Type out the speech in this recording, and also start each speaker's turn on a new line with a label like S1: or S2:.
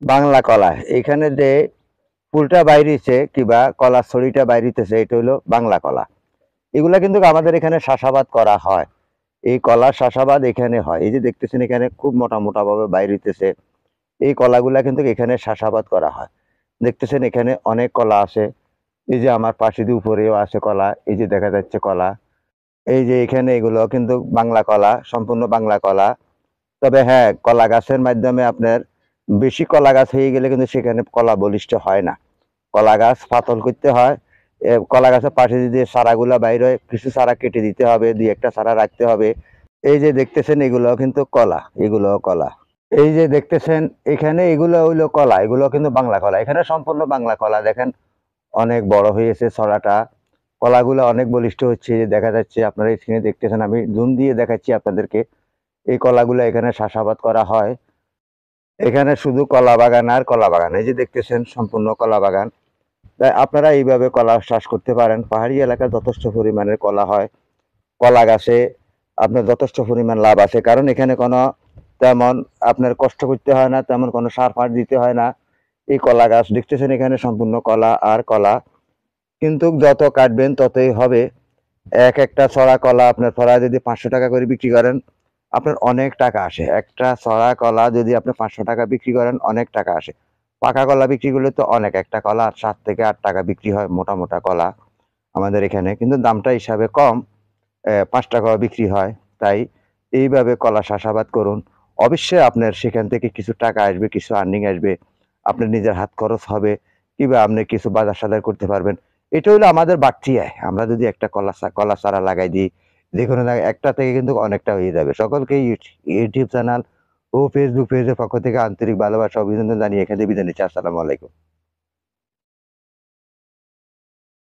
S1: বাংলা কলা এখানে যে ফুলটা বাইরেছে কিবা কলার ছড়িটা বাইরিতেছে এটা হলো বাংলা কলা। এগুলা কিন্তু আমাদের এখানে চাষাবাদ করা হয়। এই কলার চাষাবাদ এখানে হয়। এই যে দেখতেছেন এখানে খুব মোটা মোটা ভাবে বাইরিতেছে। এই কলাগুলা কিন্তু এখানে চাষাবাদ করা হয়। দেখতেছেন এখানে অনেক কলা আছে। এই যে আমার পাশে দিয়ে উপরেও আছে কলা। এই যে দেখা যাচ্ছে কলা। এই যে এখানে এগুলো কিন্তু বাংলা কলা, সম্পূর্ণ বাংলা কলা। তবে হ্যাঁ, কলা গাছের মাধ্যমে আপনার বেশি কলা গাছ হয়ে গেলে কিন্তু সেখানে কলা বলিষ্ঠ হয় না। কলা গাছ পাতল করতে হয়। কলা গাছের পাশে যদি চারাগুলা বাইর হয় কিছু চারা কেটে দিতে হবে, দুই একটা চারা রাখতে হবে। এই যে দেখতেছেন এগুলো কিন্তু কলা, এগুলো কলা। এই যে দেখতেছেন এখানে এগুলো হইলো কলা, এগুলো কিন্তু বাংলা কলা। এখানে সম্পূর্ণ বাংলা কলা। দেখেন অনেক বড় হয়েছে ছড়াটা। কলাগুলো অনেক বলিষ্ঠ হচ্ছে। এই যে দেখা যাচ্ছে আপনারা স্ক্রিনে দেখতেছেন, আমি জুম দিয়ে দেখাচ্ছি আপনাদেরকে। এই কলাগুলো এখানে চাষাবাদ করা হয়। এখানে শুধু কলা বাগান আর কলা বাগান। এই যে দেখতেছেন সম্পূর্ণ কলা বাগান। তাই আপনারা এইভাবে কলা চাষ করতে পারেন। পাহাড়ি এলাকায় যথেষ্ট পরিমাণের কলা হয়। কলা গাছে আপনার যথেষ্ট পরিমাণ লাভ আছে, কারণ এখানে কোনো তেমন আপনার কষ্ট করতে হয় না, তেমন কোনো সার ফার দিতে হয় না। এই কলা গাছ দেখতেছেন এখানে সম্পূর্ণ কলা আর কলা। কিন্তু যত কাটবেন ততই হবে। এক একটা ছড়া কলা আপনার ছড়া যদি 500 টাকা করে বিক্রি করেন, আপনার অনেক টাকা আসে। একটা ছড়া কলা যদি আপনি 500 টাকা বিক্রি করেন, অনেক টাকা আসে। পাকা কলা বিক্রি করলে তো অনেক, একটা কলা 7 থেকে 8 টাকা বিক্রি হয়, মোটা মোটা কলা আমাদের এখানে কিন্তু দামটা হিসাবে কম। 5 টাকাও বিক্রি হয়। তাই এইভাবে কলা চাষাবাদ করুন। অবশ্যই আপনার সেখান থেকে কিছু টাকা আসবে, কিছু আর্নিং আসবে। আপনার নিজের হাত খরচ হবে, কিংবা আপনি কিছু বাজার সদাই করতে পারবেন। এটা হলো আমাদের বাড়তি আয়। আমরা যদি একটা কলা চারা লাগাই দিই, যেকোনো জায়গায় একটা থেকে কিন্তু অনেকটা হয়ে যাবে। সকলকে ইউটিউব চ্যানেল ও ফেসবুক পেজের পক্ষ থেকে আন্তরিক ভালোবাসা অভিনন্দন জানিয়ে এখানে বিদায় নিচ্ছি। আসসালামু আলাইকুম।